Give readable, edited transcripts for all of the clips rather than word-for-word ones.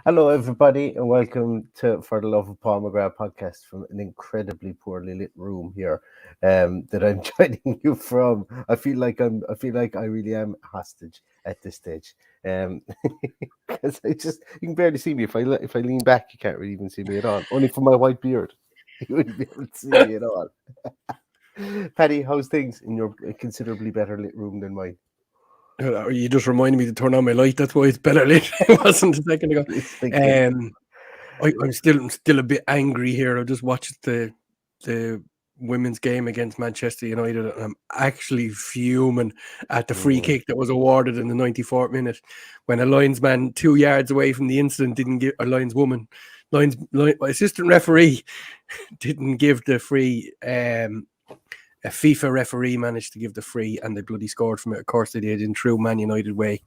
Hello, everybody, and welcome to For the Love of Paul McGrath podcast from an incredibly poorly lit room here. That I'm joining you from. I feel like I really am hostage at this stage. Because you can barely see me. If I lean back, you can't really even see me at all. Only for my white beard, you wouldn't be able to see me at all. Paddy, how's things in your considerably better lit room than mine? You just reminded me to turn on my light. That's why it's better lit. It wasn't a second ago. It's thinking. Um, I'm still a bit angry here. I just watched the women's game against Manchester United, and I'm actually fuming at the free Mm, kick that was awarded in the 94th minute when a linesman 2 yards away from the incident didn't give a assistant referee didn't give the free. A FIFA referee managed to give the free, and they bloody scored from it. Of course, they did in true Man United way,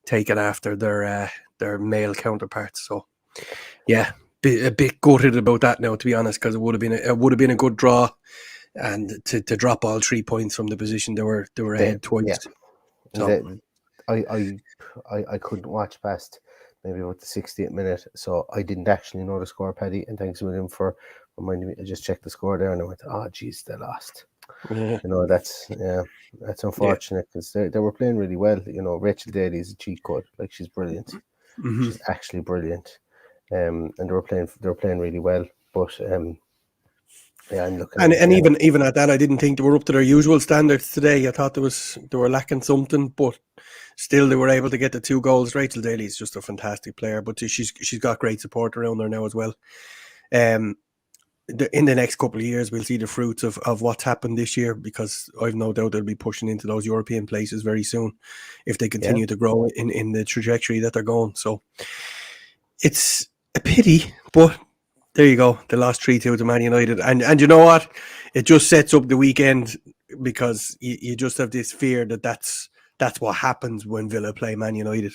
take it after their male counterparts. So, yeah, a bit gutted about that now, to be honest, because it would have been a good draw, and to drop all 3 points from the position they were ahead yeah. twice. So, The, I couldn't watch past maybe about the 68th minute, so I didn't actually know the score, Paddy. And thanks to him for reminding me. I just checked the score there, and I went, "Oh, geez, they lost." yeah, That's yeah. unfortunate because they were playing really well. Rachel Daly is a cheat code. Like, she's brilliant. Mm-hmm. She's actually brilliant. And they were playing really well. But yeah, I'm looking at And it and now. even at that, I didn't think they were up to their usual standards today. I thought they were lacking something, but still they were able to get the 2 goals. Rachel Daly is just a fantastic player, but she's got great support around her now as well. Um, in the next couple of years, we'll see the fruits of what's happened this year, because I've no doubt they'll be pushing into those European places very soon if they Yeah. continue to grow in the trajectory that they're going. So it's a pity, but there you go. They lost 3-2 to Man United. And you know what? It just sets up the weekend, because you just have this fear that's what happens when Villa play Man United.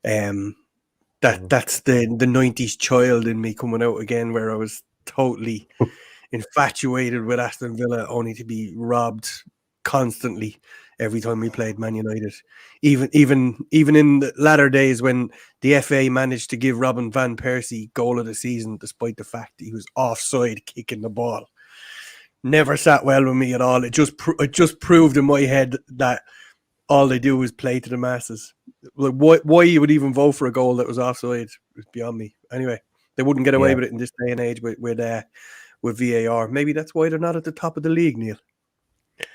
Um, Mhm. that's the 90s child in me coming out again, where I was totally infatuated with Aston Villa, only to be robbed constantly every time we played Man United. Even in the latter days, when the FA managed to give Robin van Persie goal of the season, despite the fact that he was offside kicking the ball, never sat well with me at all. It just proved in my head that all they do is play to the masses. Like, why you would even vote for a goal that was offside is beyond me. Anyway, they wouldn't get away Yeah, with it in this day and age with VAR. Maybe that's why they're not at the top of the league, Neil.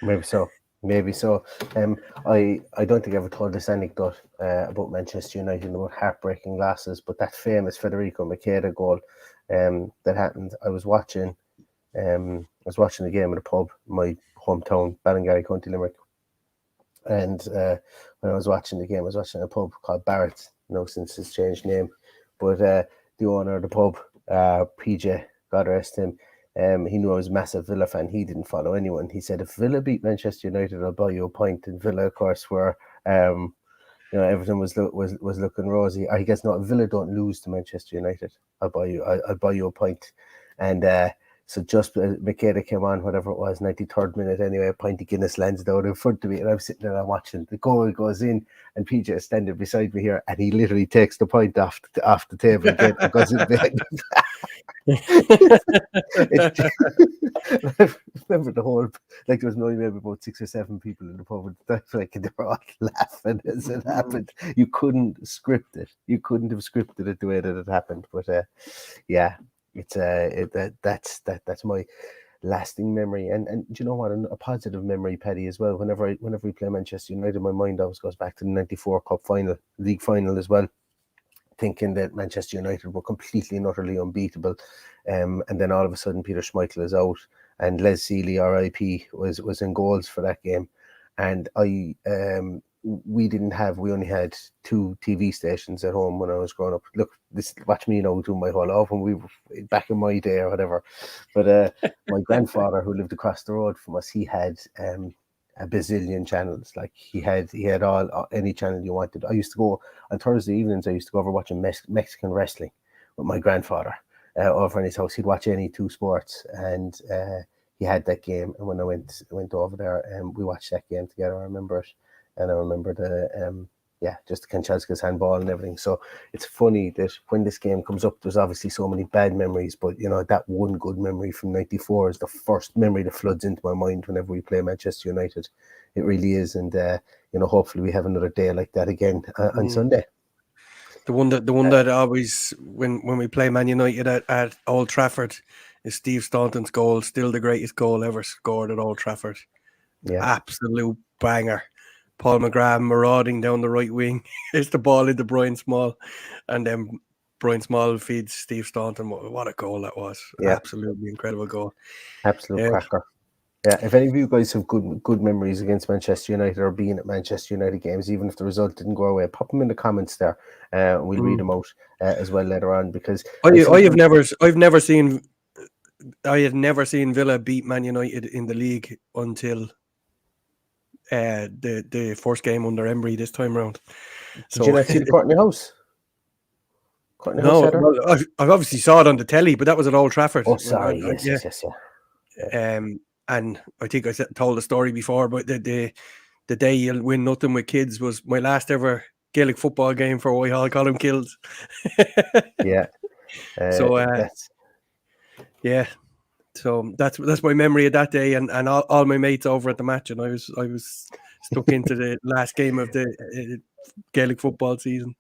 maybe so. Maybe so. I don't think I ever told this anecdote about Manchester United and about heartbreaking losses, but that famous Federico Macheda goal that happened. I was watching the game at a pub, my hometown, Ballingarry, County Limerick, and when I was watching the game, I was watching a pub called Barrett. Since it's changed name, but the owner of the pub, PJ, God rest him, he knew I was a massive Villa fan. He didn't follow anyone. He said, "If Villa beat Manchester United, I'll buy you a pint." And Villa, of course, were everything was looking rosy. I guess not. If Villa don't lose to Manchester United, I'll buy you a pint. And so just Makeda came on, whatever it was, 93rd minute anyway, a pint of Guinness lands down in front of me, and I'm sitting there, I'm watching. The goal goes in, and PJ is standing beside me here, and he literally takes the pint off the table again and goes in bed. It, I remember the whole, like, there was only maybe about 6 or 7 people in the pub at the time, like, they were all laughing as it happened. You couldn't script it. You couldn't have scripted it the way that it happened. But yeah, it's that's my lasting memory. And do you know what? A positive memory, Paddy, as well. Whenever we play Manchester United, my mind always goes back to the '94 Cup final, league final as well, thinking that Manchester United were completely and utterly unbeatable. And then all of a sudden, Peter Schmeichel is out, and Les Seeley, RIP, was in goals for that game. And we only had 2 TV stations at home when I was growing up. Look, watch me now do my whole life when we were back in my day or whatever. But my grandfather, who lived across the road from us, he had a bazillion channels. Like, he had all any channel you wanted. I used to go on Thursday evenings. I used to go over watching Mexican wrestling with my grandfather over in his house. He'd watch any 2 sports, and he had that game. And when I went over there, we watched that game together. I remember it, and I remember just Kanchelskis handball and everything. So it's funny that when this game comes up, there's obviously so many bad memories, but that one good memory from '94 is the first memory that floods into my mind whenever we play Manchester United. It really is, and hopefully we have another day like that again on Sunday. The one that always when we play Man United at Old Trafford is Steve Staunton's goal, still the greatest goal ever scored at Old Trafford. Yeah, absolute banger. Paul McGrath marauding down the right wing. Hits the ball into Brian Small, and then Brian Small feeds Steve Staunton. What a goal that was. Yeah. Absolutely incredible goal. Absolute cracker. Yeah, if any of you guys have good memories against Manchester United or being at Manchester United games, even if the result didn't go away, pop them in the comments there. We'll read them out as well later on, because I have never seen Villa beat Man United in the league until the first game under Emery this time around. Did you not see the Courtney House? No, well, I obviously saw it on the telly, but that was at Old Trafford. Oh, sorry, yes. And I think I told the story before, but the day you'll win nothing with kids was my last ever Gaelic football game for Whitehall Column Kills. So that's my memory of that day, and all my mates over at the match, and I was stuck into the last game of the Gaelic football season.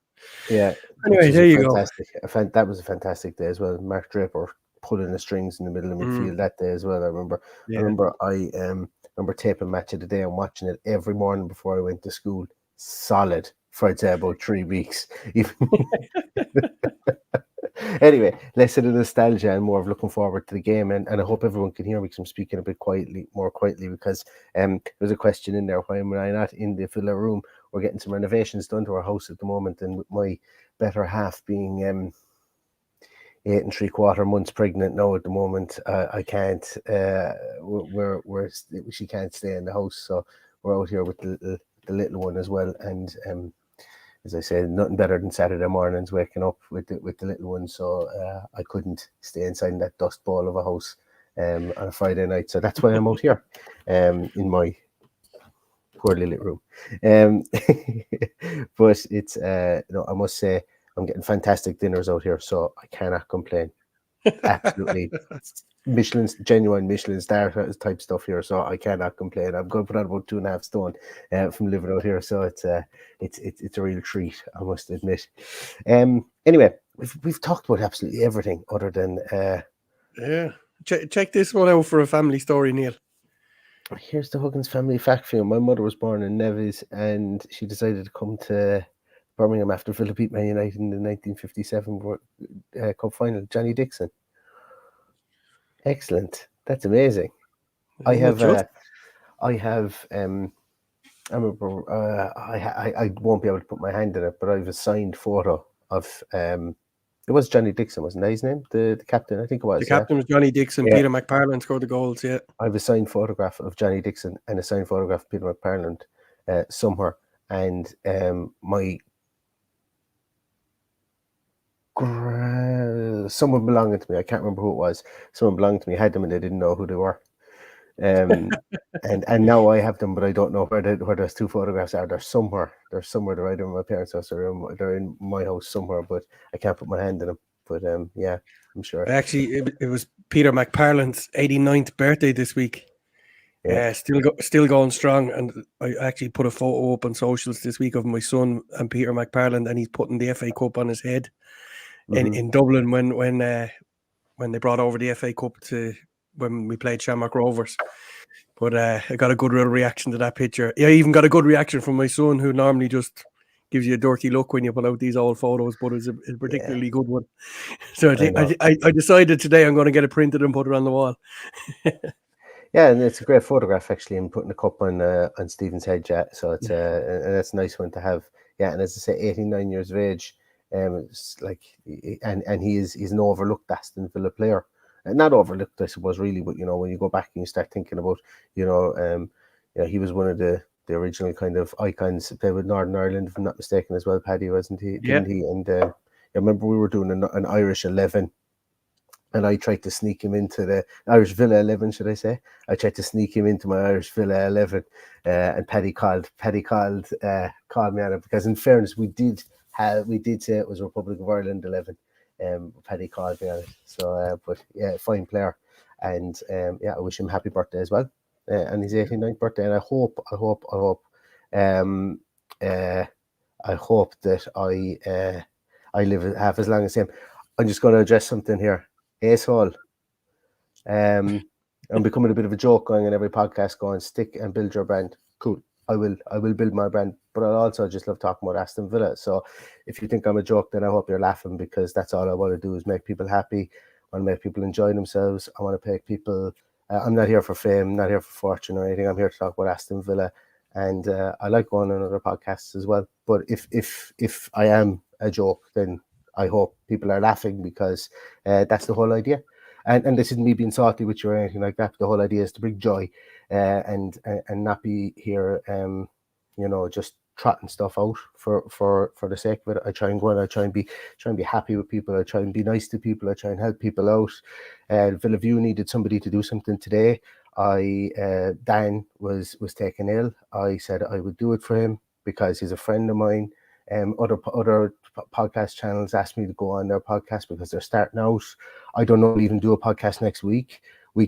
Yeah. Anyway, there you go. That was a fantastic day as well. Mark Draper pulling the strings in the middle of midfield that day as well. I remember. Yeah. I remember taping Match of the Day and watching it every morning before I went to school. Solid for I'd say about 3 weeks. Anyway, less of the nostalgia and more of looking forward to the game, and I hope everyone can hear me because I'm speaking a bit more quietly, because there's a question in there, why am I not in the Villa room? We're getting some renovations done to our house at the moment, and with my better half being 8 3/4 months pregnant now at the moment, I can't she can't stay in the house, so we're out here with the little one as well, and as I said, nothing better than Saturday mornings waking up with the little one, so I couldn't stay inside in that dust ball of a house on a Friday night, so that's why I'm out here in my poorly lit room. But it's I must say I'm getting fantastic dinners out here, so I cannot complain. Absolutely genuine Michelin star type stuff here, so I cannot complain. I'm going to put on about 2.5 stone from living out here, so it's a real treat, I must admit. Anyway, we've talked about absolutely everything other than check this one out for a family story, Neil. Here's the Huggins family fact for you. My mother was born in Nevis, and she decided to come to Birmingham after Villa beat Man United in the 1957 Cup final. Johnny Dixon. Excellent. That's amazing. I remember. I won't be able to put my hand in it, but I have a signed photo of. It was Johnny Dixon, wasn't that his name? The captain, I think it was. The captain was Johnny Dixon. Yeah. Peter McParland scored the goals. Yeah. I have a signed photograph of Johnny Dixon and a signed photograph of Peter McParland somewhere, and someone belonging to me, I can't remember who it was, someone belonging to me had them and they didn't know who they were, and now I have them, but I don't know where those 2 photographs are. They're somewhere. They're either in my parents' house or they're in my house somewhere, but I can't put my hand in them. But yeah, I'm sure. Actually, it was Peter McParland's 89th birthday this week. Yeah, still going strong, and I actually put a photo up on socials this week of my son and Peter McParland, and he's putting the FA Cup on his head in Dublin when they brought over the FA Cup to when we played Shamrock Rovers. But I got a good real reaction to that picture. Yeah, I even got a good reaction from my son, who normally just gives you a dirty look when you pull out these old photos, but it's a particularly good one. So I decided today I'm going to get it printed and put it on the wall. Yeah, and it's a great photograph actually, and putting the cup on Stephen's head, so it's and that's a nice one to have. Yeah, and as I say, 89 years of age, it's like, and he's an overlooked Aston Villa player, not overlooked, I suppose, really, but when you go back and you start thinking about, he was one of the original kind of icons. Played with Northern Ireland, if I'm not mistaken, as well, Paddy, wasn't he? Didn't he? And I remember we were doing an Irish 11 and I tried to sneak him into the Irish Villa 11, should I say? I tried to sneak him into my Irish Villa 11, and Paddy called me on it, because in fairness, we did say it was Republic of Ireland 11. Paddy called me on it. So, but yeah, fine player, and yeah, I wish him happy birthday as well, and his 89th birthday. And I hope that I live half as long as him. I'm just going to address something here. Ace Hall. I'm becoming a bit of a joke going in every podcast, going stick and build your brand. Cool. I will build my brand, but I also just love talking about Aston Villa. So if you think I'm a joke, then I hope you're laughing, because that's all I want to do is make people happy. I want to make people enjoy themselves. I want to make people. I'm not here for fame, not here for fortune or anything. I'm here to talk about Aston Villa, and I like going on other podcasts as well. But if I am a joke, then I hope people are laughing, because that's the whole idea. And this isn't me being salty with you or anything like that. The whole idea is to bring joy, and not be here, just trotting stuff out for the sake of it. I try and go on. I try and be happy with people. I try and be nice to people. I try and help people out. Villaview needed somebody to do something today. Dan was taken ill. I said I would do it for him because he's a friend of mine. Other podcast channels asked me to go on their podcast because they're starting out. I don't know if I'll even do a podcast next week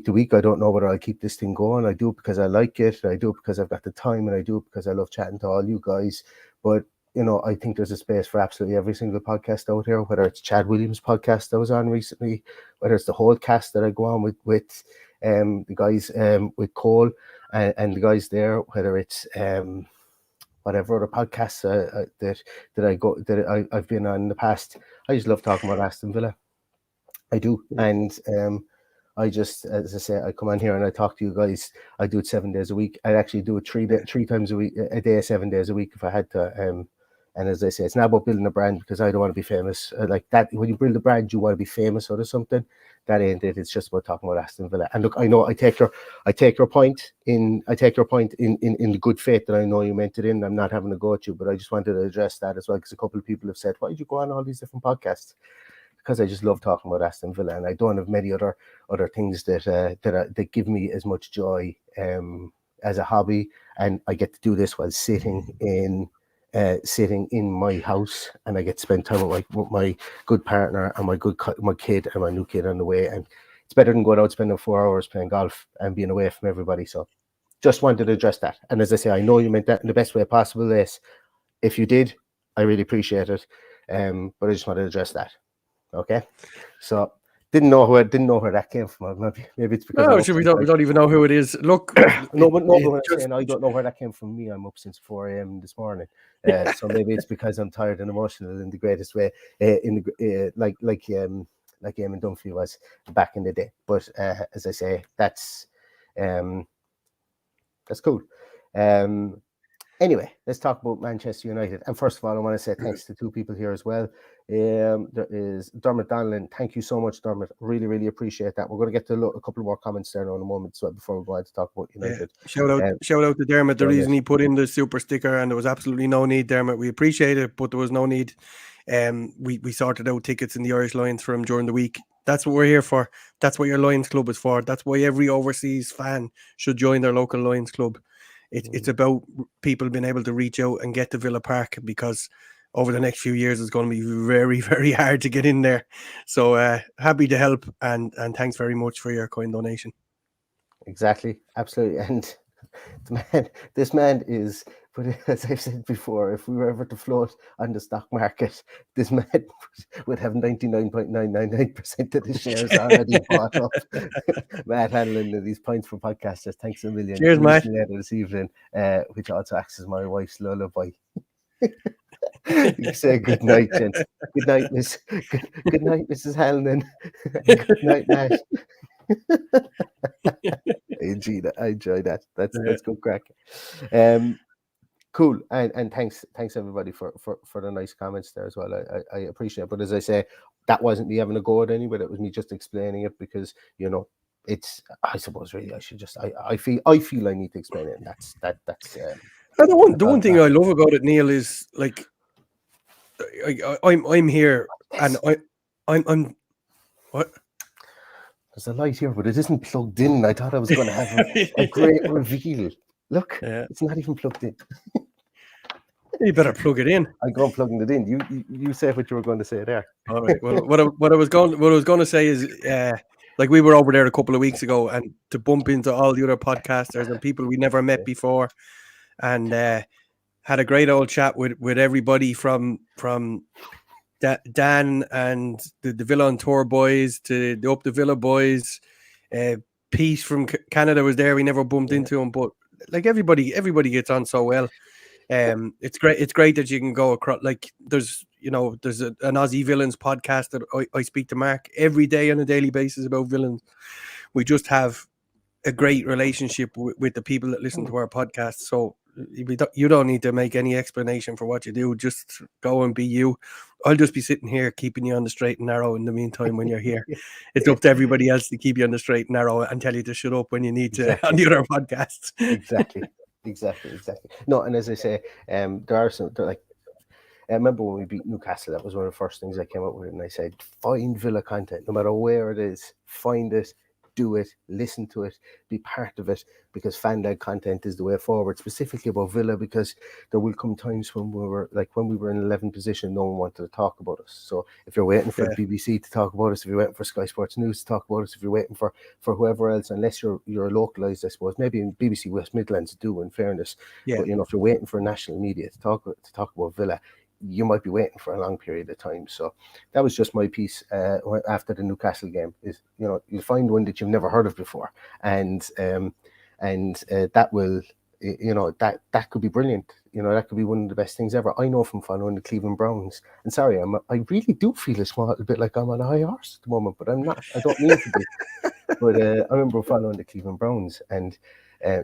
to week. I don't know whether I'll keep this thing going. I do it because I like it. I do it because I've got the time, and I do it because I love chatting to all you guys. But I think there's a space for absolutely every single podcast out here, whether it's Chad Williams' podcast I was on recently, whether it's the whole cast that I go on with the guys with Cole and the guys there, whether it's whatever other podcasts that I've been on in the past. I just love talking about Aston Villa. I do. And I just, as I say, I come on here and I talk to you guys. I do it 7 days a week. I'd actually do it three times a week, a day, 7 days a week if I had to. And as I say, it's not about building a brand, because I don't want to be famous like that. When you build a brand, you want to be famous out of something. That ain't it. It's just about talking about Aston Villa. And look, I know I take your point in the good faith that I know you meant it in. I'm not having a go at you, but I just wanted to address that as well, because a couple of people have said, why did you go on all these different podcasts? Because I just love talking about Aston Villa, and I don't have many other things that give me as much joy as a hobby. And I get to do this while sitting in my house, and I get to spend time with my good partner and my kid and my new kid on the way. And it's better than going out spending 4 hours playing golf and being away from everybody. So just wanted to address that. And as I say, I know you meant that in the best way possible, Les. If you did, I really appreciate it. But I just wanted to address that. Okay, so didn't know where that came from. Maybe it's because we don't even know who it is. Look, saying I don't know where that came from. Me, I'm up since 4 a.m. this morning, so maybe it's because I'm tired and emotional in the greatest way, like Eamon Dunphy was back in the day. But as I say, that's cool. Anyway, let's talk about Manchester United. And first of all, I want to say thanks to two people here as well. There is Dermot Donlan. Thank you so much, Dermot. Really, really appreciate that. We're going to get to a couple more comments there in a moment, so before we go on to talk about United. Yeah. Shout out to Dermot. The reason he put in the super sticker, and there was absolutely no need, Dermot. We appreciate it, but there was no need. We sorted out tickets in the Irish Lions for him during the week. That's what we're here for. That's what your Lions club is for. That's why every overseas fan should join their local Lions club. It's about people being able to reach out and get to Villa Park, because over the next few years it's going to be very, very hard to get in there. So happy to help, and thanks very much for your kind donation. Exactly, absolutely. And this man is, but as I've said before, if we were ever to float on the stock market, this man would have 99.999% of the shares already bought up. Matt Hanlon, these points for podcasters. Thanks a million. Cheers, Matt. This evening, which also acts as my wife's lullaby. You say good night, gents. Good night, Miss. Good night, Mrs. Hanlon. Good night, Matt. I enjoy that. That's good crack. Cool, and thanks everybody for the nice comments there as well. I appreciate it. But as I say, that wasn't me having a go at anybody. It was me just explaining it, because it's, I suppose, really I should just I feel I need to explain it, and that's the one thing I love about it, Neil, is like I'm here, and I'm what? there's a light here, but it isn't plugged in. I thought I was going to have a great reveal. Look, it's not even plugged in. You better plug it in. I go and plugging it in. You say what you were going to say there. All right. Well, what I was going to say is, like, we were over there a couple of weeks ago, and to bump into all the other podcasters and people we never met before, and had a great old chat with everybody from Dan and the Villa on Tour boys to the Up the Villa boys. Pete from Canada was there. We never bumped into him, but like everybody gets on so well. It's great that you can go across. Like there's an Aussie Villains podcast that I speak to Mark every day on a daily basis about villains. We just have a great relationship with the people that listen to our podcast. So you don't need to make any explanation for what you do. Just go and be you. I'll just be sitting here keeping you on the straight and narrow in the meantime when you're here. It's up to everybody else to keep you on the straight and narrow and tell you to shut up when you need to on the other podcasts. Exactly. No, and as I say, there are some, like, I remember when we beat Newcastle, that was one of the first things I came up with, and I said, find Villa content, no matter where it is, find it, do it, listen to it, be part of it, because fan-led content is the way forward, specifically about Villa, because there will come times when we were in 11th position, no one wanted to talk about us. So if you're waiting for the BBC to talk about us, if you're waiting for Sky Sports News to talk about us, if you're waiting for whoever else, unless you're localized, I suppose, maybe in BBC West Midlands do, in fairness, but if you're waiting for national media to talk about Villa, you might be waiting for a long period of time. So that was just my piece after the Newcastle game, is, you find one that you've never heard of before, and that will, that could be brilliant. That could be one of the best things ever. I know from following the Cleveland Browns, and sorry, I really do feel a small bit like I'm on a high horse at the moment, but I'm not. I don't mean to be. But I remember following the Cleveland Browns and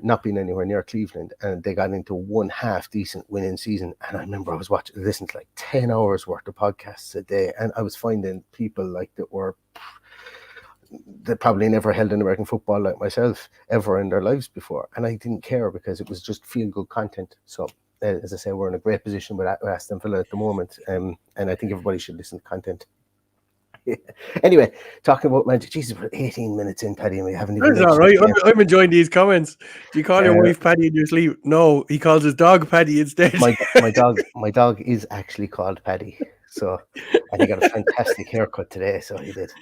not being anywhere near Cleveland, and they got into one half decent winning season. And I remember I was listening to like 10 hours worth of podcasts a day, and I was finding people like that probably never held an American football like myself ever in their lives before, and I didn't care because it was just feel good content. So as I say, we're in a great position with Aston Villa at the moment, and I think everybody should listen to content. Anyway, talking about Manchester, Jesus, we're 18 minutes in, Paddy, and we haven't even. That's all right. I'm enjoying these comments. Do you call your wife Paddy in your sleep? No, he calls his dog Paddy instead. My dog is actually called Paddy. So, and he got a fantastic haircut today. So he did.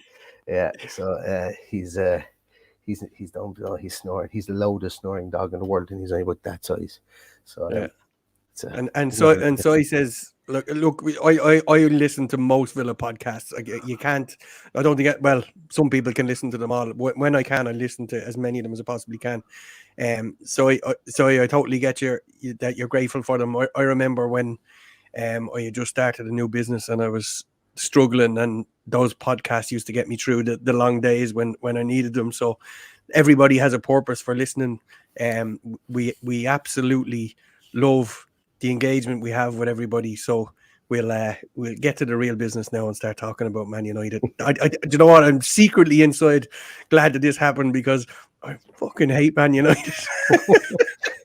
Yeah. So he's down below. He's snoring. He's the loudest snoring dog in the world, and he's only about that size. So yeah. So he says, look. I listen to most Villa podcasts. You can't. I don't think. Some people can listen to them all. When I can, I listen to as many of them as I possibly can. So I totally get that you're grateful for them. I remember when I had just started a new business and I was struggling, and those podcasts used to get me through the long days when I needed them. So everybody has a purpose for listening. We absolutely love the engagement we have with everybody. So we'll get to the real business now and start talking about Man United. Do you know what? I'm secretly inside glad that this happened, because I fucking hate Man United.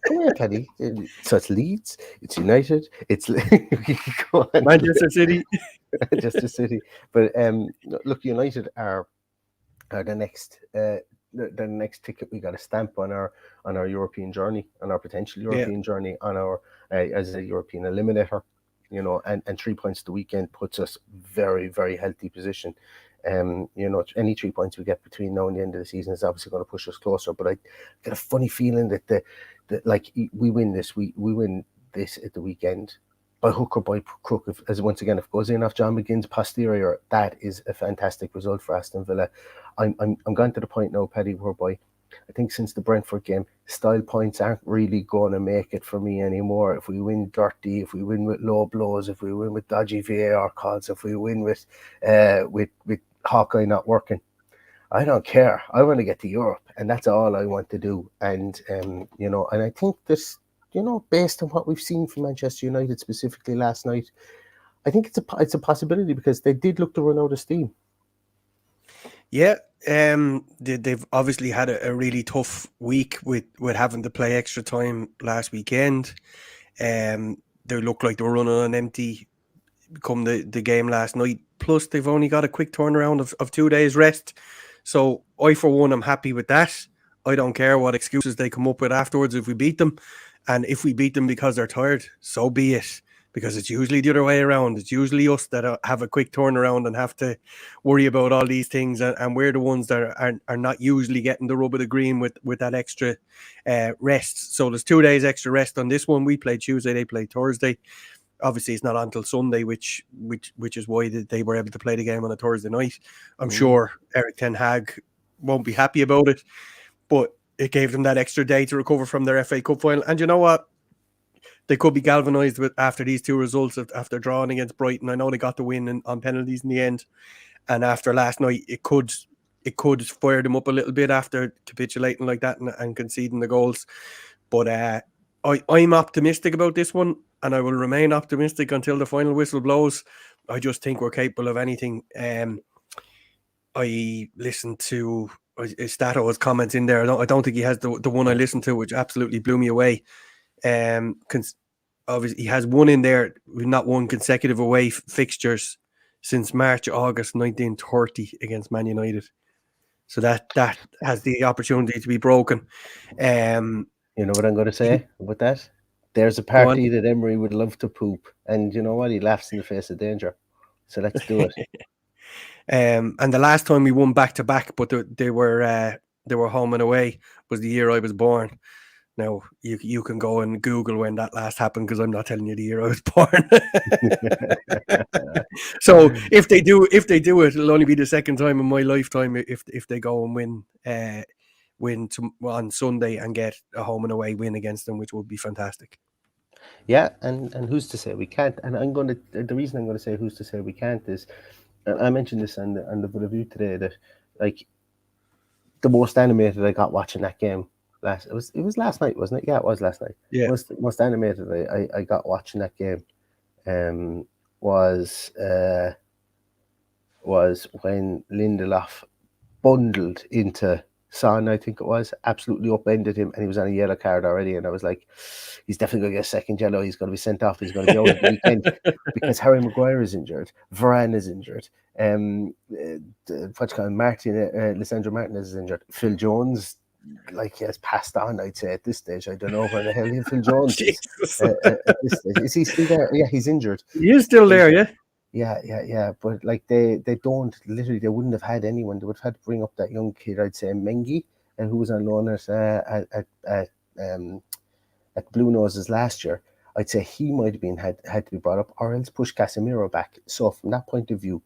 Come here, Paddy. So it's Leeds, it's United, it's Manchester City. Manchester City. But look, United are the next the next ticket we got to stamp on our European journey, on our potential European journey, on our as a European eliminator, and 3 points the weekend puts us very, very healthy position. Any 3 points we get between now and the end of the season is obviously going to push us closer. But I get a funny feeling that like we win this, we win this at the weekend by hook or by crook. If it goes in off John McGinn's posterior, that is a fantastic result for Aston Villa. I'm gone to the point now, Paddy, whereby I think since the Brentford game, style points aren't really going to make it for me anymore. If we win dirty, if we win with low blows, if we win with dodgy VAR calls, if we win with Hawkeye not working, I don't care. I want to get to Europe, and that's all I want to do. And and I think this, based on what we've seen from Manchester United specifically last night, I think it's a possibility, because they did look to run out of steam. Yeah, they've obviously had a really tough week with having to play extra time last weekend. They looked like they were running on empty come the game last night. Plus, they've only got a quick turnaround of 2 days rest. So I, for one, am happy with that. I don't care what excuses they come up with afterwards if we beat them. And if we beat them because they're tired, so be it. Because it's usually the other way around. It's usually us that have a quick turnaround and have to worry about all these things. And we're the ones that are not usually getting the rub of the green with that extra rest. So there's 2 days extra rest on this one. We played Tuesday, they played Thursday. Obviously, it's not until Sunday, which is why they were able to play the game on a Thursday night. I'm sure Eric Ten Hag won't be happy about it, but it gave them that extra day to recover from their FA Cup final. And you know what? They could be galvanised after these 2 results, after drawing against Brighton. I know they got the win on penalties in the end, and after last night, it could fire them up a little bit after capitulating like that and conceding the goals. But I'm optimistic about this one, and I will remain optimistic until the final whistle blows. I just think we're capable of anything. I listened to Stato's comments in there. I don't think he has the one I listened to, which absolutely blew me away. Obviously, he has one in there. We've not won consecutive away fixtures since March, August 1930 against Man United. So that has the opportunity to be broken. You know what I'm going to say about that? There's a party that Emery would love to poop, and you know what? He laughs in the face of danger. So let's do it. And the last time we won back to back, but they were home and away, was the year I was born. Now you can go and Google when that last happened, because I'm not telling you the year I was born. So if they do it, it'll only be the second time in my lifetime if they go and win on Sunday and get a home and away win against them, which would be fantastic. Yeah, and who's to say we can't? And the reason I'm going to say who's to say we can't is, I mentioned this on the review today, that like the most animated I got watching that game it was last night, wasn't it? Yeah, it was last night. Yeah. Most animated I got watching that game was when Lindelof bundled into Son, I think it was, absolutely upended him, and he was on a yellow card already, and I was like, he's definitely going to get a second yellow, he's going to be sent off, he's going to be out at the weekend, because Harry Maguire is injured, Varane is injured, Lisandro Martinez is injured, Phil Jones, like, he has passed on, I'd say, at this stage. I don't know where the hell Phil Jones is at this stage. Is he still there? Yeah, he's injured. He is still there, yeah. Yeah. But like they don't, literally, they wouldn't have had anyone. They would have had to bring up that young kid, I'd say, Mengi, who was on loan at Blue Noses last year. I'd say he might have been had to be brought up, or else push Casemiro back. So from that point of view,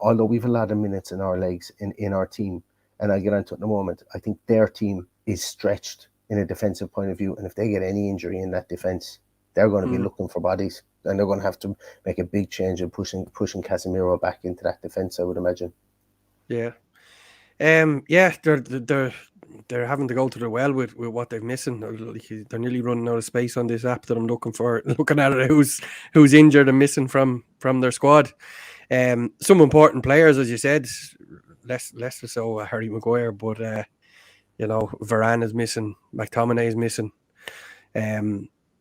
although we've a lot of minutes in our legs in our team, and I'll get onto it in a moment, I think their team is stretched in a defensive point of view, and if they get any injury in that defence, they're going to be looking for bodies, and they're going to have to make a big change in pushing Casemiro back into that defence, I would imagine. Yeah. They're having to go to the well with what they're missing. They're nearly running out of space on this app that I'm looking at it, who's injured and missing from their squad. Some important players, as you said, less so Harry Maguire, but Varane is missing, McTominay is missing,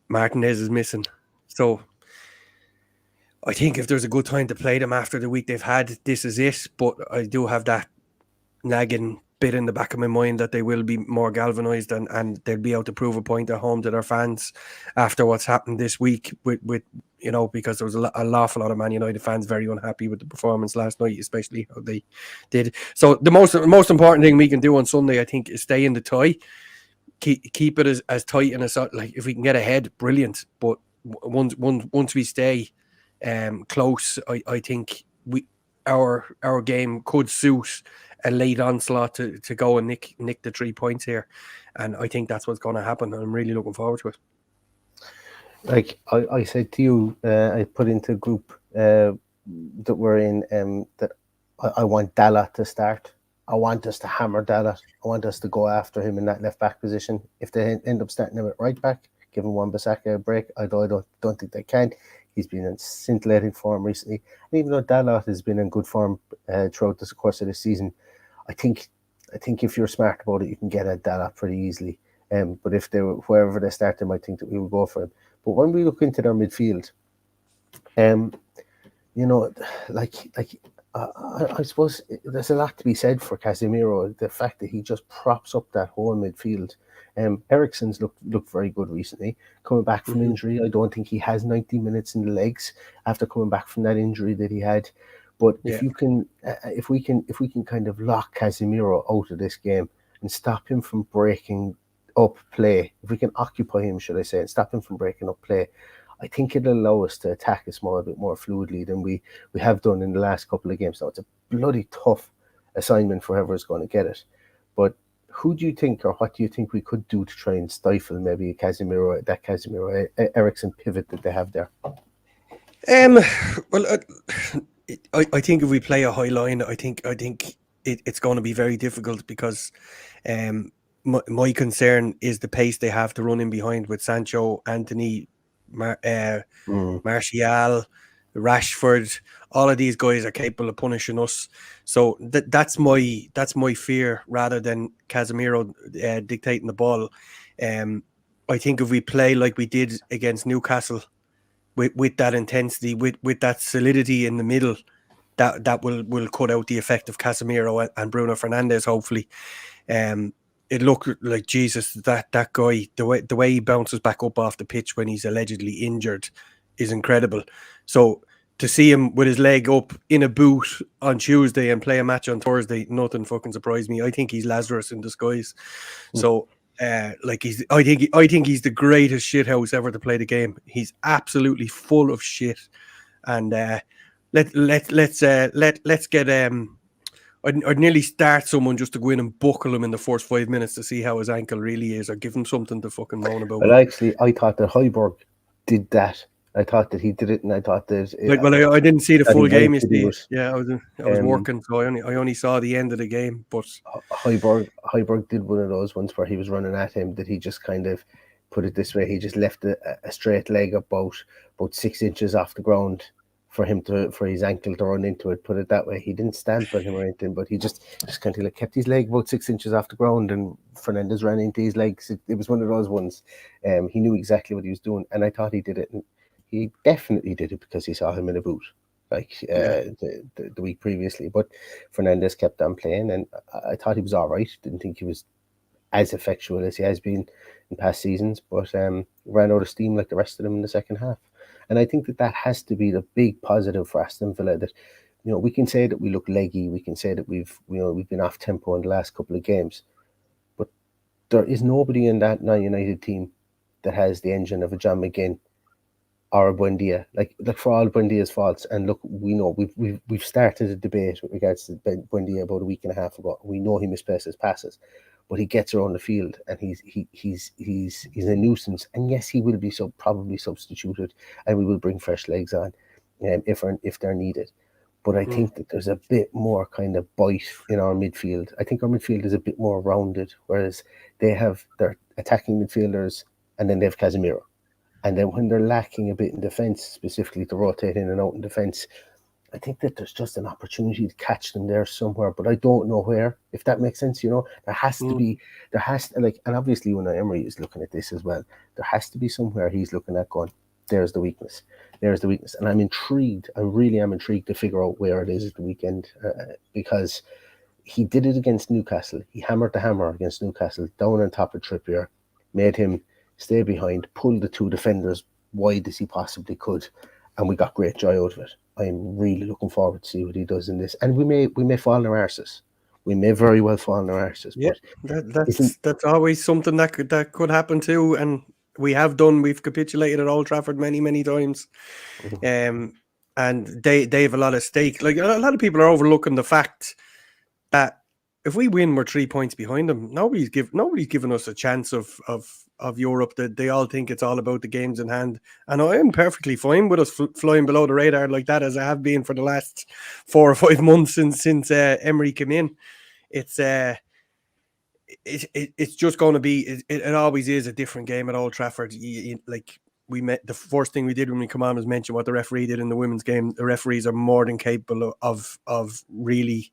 Martinez is missing. So I think if there's a good time to play them after the week they've had, this is it. But I do have that nagging bit in the back of my mind that they will be more galvanised and they'll be able to prove a point at home to their fans after what's happened this week with because there was an awful lot of Man United fans very unhappy with the performance last night, especially how they did. So the most important thing we can do on Sunday, I think, is stay in the tie, keep it as tight and as, like, if we can get ahead, brilliant. But once we stay close, I think our game could suit a late onslaught to go and nick the 3 points here, and I think that's what's going to happen. I'm really looking forward to it. Like I said to you, I put into a group that we're in that I want Dalla to start. I want us to hammer Dalla. I want us to go after him in that left back position. If they end up starting him at right back, giving Wan-Bissaka a break, I don't think they can. He's been in scintillating form recently, and even though Dalot has been in good form throughout the course of the season, I think if you're smart about it, you can get at Dalot pretty easily. But if wherever they start him, I think that we will go for him. But when we look into their midfield, like I suppose there's a lot to be said for Casemiro. The fact that he just props up that whole midfield. Eriksen's looked very good recently. Coming back from injury, I don't think he has 90 minutes in the legs after coming back from that injury that he had. But if we can kind of lock Casemiro out of this game and stop him from breaking up play, if we can occupy him, should I say, and stop him from breaking up play, I think it'll allow us to attack a small bit more fluidly than we have done in the last couple of games. Now, it's a bloody tough assignment for whoever's going to get it. But who do you think, or what do you think we could do to try and stifle maybe Casemiro Eriksen pivot that they have there? Well, I think if we play a high line, I think it's going to be very difficult because my concern is the pace they have to run in behind with Sancho, Anthony, Martial, Rashford. All of these guys are capable of punishing us. So that's my fear rather than Casemiro dictating the ball. I think if we play like we did against Newcastle, with that intensity, with that solidity in the middle, that will cut out the effect of Casemiro and Bruno Fernandes, hopefully. It looked like Jesus, that guy, the way he bounces back up off the pitch when he's allegedly injured is incredible. So to see him with his leg up in a boot on Tuesday and play a match on Thursday, nothing fucking surprised me. I think he's Lazarus in disguise. So I think he's the greatest shithouse ever to play the game. He's absolutely full of shit. And let's get I'd nearly start someone just to go in and buckle him in the first 5 minutes to see how his ankle really is, or give him something to fucking moan about. Well, actually, I thought that Højbjerg did that. I thought that he did it, and I thought that I didn't see the full game. You see, I was working, so I only saw the end of the game. But Højbjerg did one of those ones where he was running at him that he just kind of, put it this way, he just left a straight leg about 6 inches off the ground for his ankle to run into it. Put it that way. He didn't stamp on him or anything, but he just kind of kept his leg about 6 inches off the ground, and Fernandes ran into his legs. It was one of those ones. He knew exactly what he was doing, and I thought he did it. And he definitely did it because he saw him in a boot, the week previously. But Fernandes kept on playing, and I thought he was all right. Didn't think he was as effectual as he has been in past seasons, but ran out of steam like the rest of them in the second half. And I think that has to be the big positive for Aston Villa, that we can say that we look leggy, we can say that we've been off tempo in the last couple of games, but there is nobody in that Man United team that has the engine of a John McGinn or a Buendia, like for all Buendia's faults. And look, we know we've started a debate with regards to Buendia about a week and a half ago. We know he misplaces passes, but he gets around the field, and he's a nuisance. And yes, he will be probably substituted, and we will bring fresh legs on if they're needed. But I think that there's a bit more kind of bite in our midfield. I think our midfield is a bit more rounded, whereas they have their attacking midfielders, and then they have Casemiro. And then when they're lacking a bit in defence, specifically to rotate in and out in defence, I think that there's just an opportunity to catch them there somewhere, but I don't know where, if that makes sense. There has to be, and obviously Unai Emery is looking at this as well. There has to be somewhere he's looking at going, there's the weakness. And I'm intrigued. I really am intrigued to figure out where it is at the weekend, because he did it against Newcastle. He hammered the hammer against Newcastle, down on top of Trippier, made him stay behind, pulled the two defenders wide as he possibly could, and we got great joy out of it. I'm really looking forward to see what he does in this. And we may fall in our arses. We may very well fall in our arses. Yeah, that's always something that could happen too. And we've capitulated at Old Trafford many, many times. And they have a lot of stake. Like, a lot of people are overlooking the fact that if we win, we're 3 points behind them. Nobody's given us a chance of Europe. That they all think it's all about the games in hand, and I am perfectly fine with us flying below the radar like that, as I have been for the last 4 or 5 months since Emery came in. It's just going to be. It always is a different game at Old Trafford. The first thing we did when we come on was mention what the referee did in the women's game. The referees are more than capable of really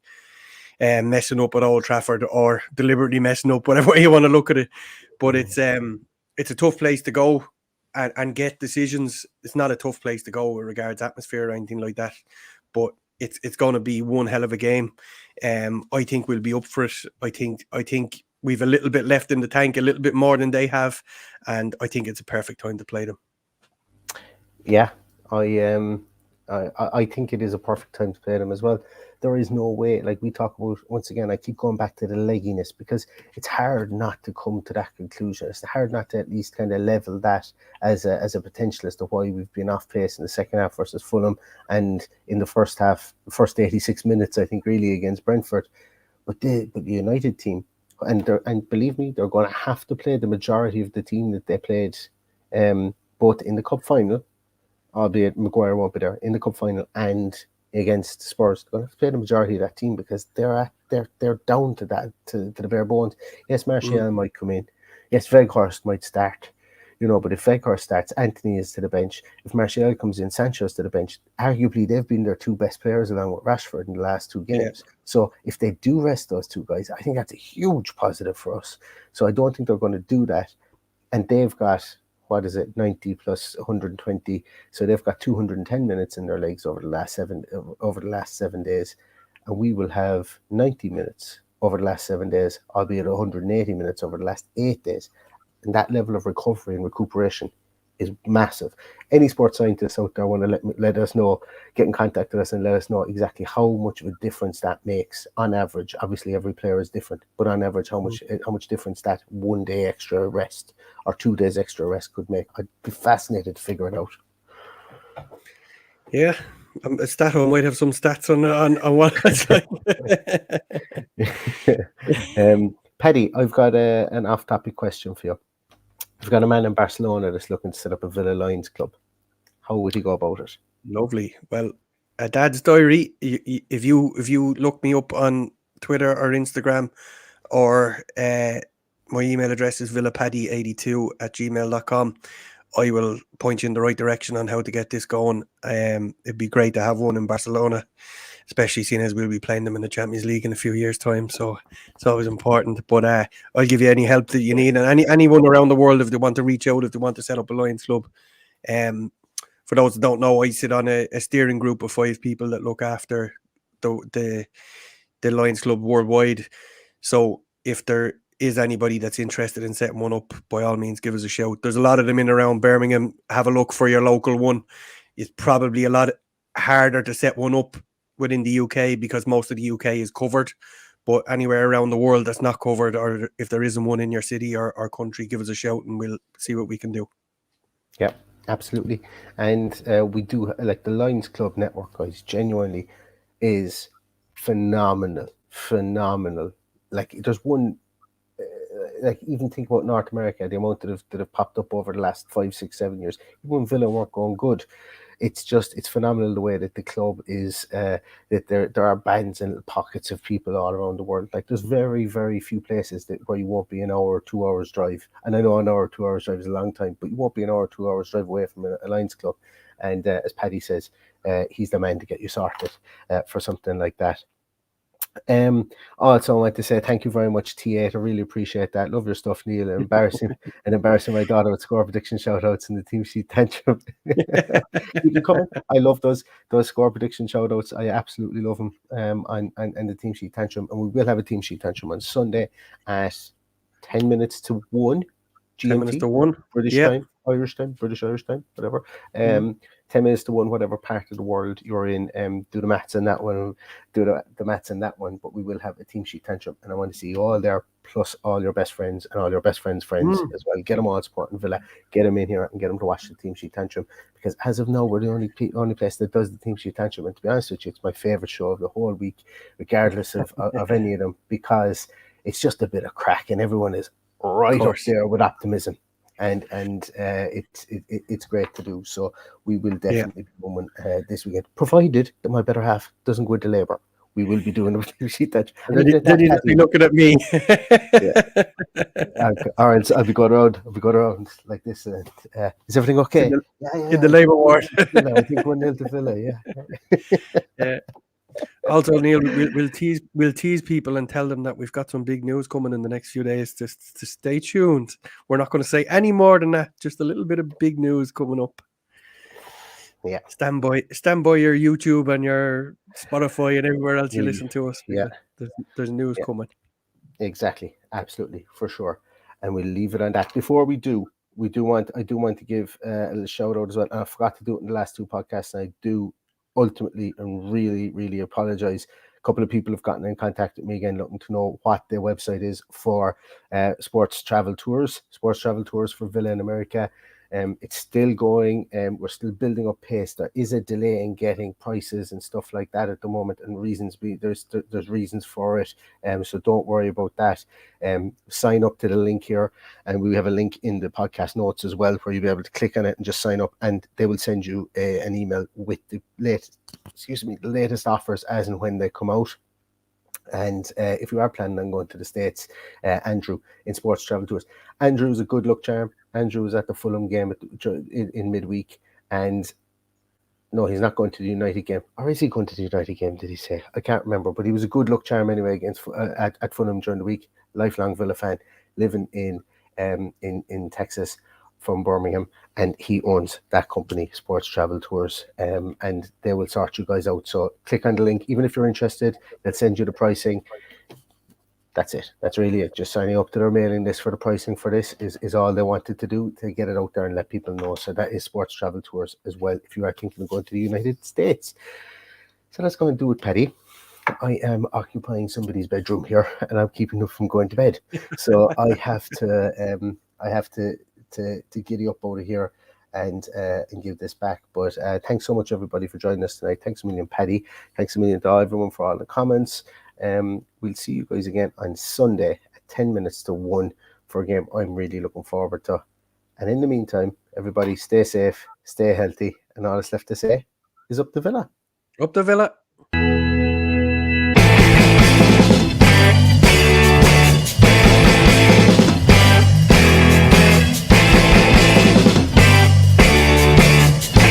messing up at Old Trafford, or deliberately messing up, whatever way you want to look at it. But it's a tough place to go and get decisions. It's not a tough place to go with regards to atmosphere or anything like that. But it's going to be one hell of a game. I think we'll be up for it. I think we've a little bit left in the tank, a little bit more than they have, and I think it's a perfect time to play them. Yeah, I think it is a perfect time to play them as well. There is no way, like we talk about, once again, I keep going back to the legginess, because it's hard not to come to that conclusion. It's hard not to at least kind of level that as a potential as to why we've been off pace in the second half versus Fulham, and in the first half, the first 86 minutes, I think, really, against Brentford. But the United team, and believe me, they're going to have to play the majority of the team that they played, both in the cup final, albeit Maguire won't be there, in the cup final, and against Spurs. They're going to have to play the majority of that team, because they're down to that, to the bare bones. Yes, Martial might come in. Yes, Weghorst might start. But if Weghorst starts, Anthony is to the bench. If Martial comes in, Sancho's to the bench. Arguably, they've been their two best players along with Rashford in the last two games. Yeah. So if they do rest those two guys, I think that's a huge positive for us. So I don't think they're going to do that. And they've got, 90 plus 120. So they've got 210 minutes in their legs over the last 7 days. And we will have 90 minutes over the last 7 days, albeit 180 minutes over the last 8 days. And that level of recovery and recuperation is massive. Any sports scientists out there want to let us know, get in contact with us and let us know exactly how much of a difference that makes on average. Obviously, every player is different, but on average, how much difference that 1 day extra rest or 2 days extra rest could make. I'd be fascinated to figure it out. Yeah, I might have some stats on what it's like. Paddy, I've got an off-topic question for you. We've got a man in Barcelona that's looking to set up a Villa Lions club. How would he go about it? Lovely. Well, a dad's diary. If you look me up on Twitter or Instagram, or my email address is villapaddy82@gmail.com. I will point you in the right direction on how to get this going. It'd be great to have one in Barcelona, especially seeing as we'll be playing them in the Champions League in a few years' time. So it's always important. But I'll give you any help that you need, and anyone around the world, if they want to reach out, if they want to set up a Lions club. For those that don't know, I sit on a steering group of 5 people that look after the Lions club worldwide. So if there is anybody that's interested in setting one up, by all means, give us a shout. There's a lot of them in around Birmingham. Have a look for your local one. It's probably a lot harder to set one up within the UK, because most of the UK is covered. But anywhere around the world that's not covered, or if there isn't one in your city or country, give us a shout and we'll see what we can do. Yeah, absolutely. And we do, like, the Lions Club network, guys, genuinely is phenomenal. Like, there's one, like, even think about North America, the amount that have popped up over the last 5, 6, 7 years. Even when Villa weren't going good, it's phenomenal the way that the club is, that there are bands and pockets of people all around the world. Like, there's very, very few places where you won't be an hour or 2 hours drive. And I know an hour or 2 hours drive is a long time, but you won't be an hour or 2 hours drive away from a Lions club. And as Paddy says, he's the man to get you sorted for something like that. Also, I want to say thank you very much, T8. I really appreciate that. Love your stuff, Neil. Embarrassing my daughter with score prediction shout outs in the team sheet tantrum. Keep them coming. I love those score prediction shout outs. I absolutely love them. And the team sheet tantrum. And we will have a team sheet tantrum on Sunday at 10 minutes to 1 GMT. 10 minutes to 1. British time, Irish time, whatever. 10 minutes to 1, whatever part of the world you're in. Do the maths on that one. Do the maths on that one. But we will have a team sheet tantrum, and I want to see you all there, plus all your best friends and all your best friends' friends as well. Get them all supporting Villa. Get them in here and get them to watch the team sheet tantrum, because as of now, we're the only place that does the team sheet tantrum. And to be honest with you, it's my favorite show of the whole week, regardless of any of them, because it's just a bit of crack, and everyone is right up there with optimism. And it's great to do. So we will definitely be doing this weekend, provided that my better half doesn't go into labour. We will be doing a sheet that. Then you just be looking at me. I'll be going around like this. Is everything okay? In the labour ward. I think 1-0 to Villa. Yeah. Also, Neil, we'll tease people and tell them that we've got some big news coming in the next few days. Just to stay tuned. We're not going to say any more than that. Just a little bit of big news coming up. Yeah. Stand by your YouTube and your Spotify and everywhere else you Yeah. listen to us. Yeah. There's news Yeah. coming. Exactly, absolutely, for sure. And we'll leave it on that. Before we do, I do want to give a little shout out as well. And I forgot to do it in the last two podcasts, and I do ultimately and really, really apologize. A couple of people have gotten in contact with me again, looking to know what their website is for sports travel tours for Villa in America. It's still going, and we're still building up pace. There is a delay in getting prices and stuff like that at the moment, and there's reasons for it. So don't worry about that. Sign up to the link here, and we have a link in the podcast notes as well, where you'll be able to click on it and just sign up, and they will send you an email with the latest offers as and when they come out. And if you are planning on going to the States, Andrew in Sports Travel Tours, Andrew is a good luck charm. Andrew was at the Fulham game in midweek, and no, he's not going to the United game. Or is he going to the United game, did he say? I can't remember, but he was a good luck charm anyway against at Fulham during the week. Lifelong Villa fan, living in Texas from Birmingham, and he owns that company, Sports Travel Tours, and they will sort you guys out. So click on the link, even if you're interested. They'll send you the pricing. That's it. That's really it. Just signing up to their mailing list for the pricing for this is all they wanted to do, to get it out there and let people know. So that is Sports Travel Tours as well, if you are thinking of going to the United States. So that's going to do it, Paddy. I am occupying somebody's bedroom here, and I'm keeping them from going to bed. So I have to giddy up out of here and give this back. But thanks so much, everybody, for joining us tonight. Thanks a million, Paddy. Thanks a million to everyone for all the comments. We'll see you guys again on Sunday at 10 minutes to 1 for a game I'm really looking forward to. And in the meantime, everybody stay safe, stay healthy, and all that's left to say is up the Villa. Up the Villa.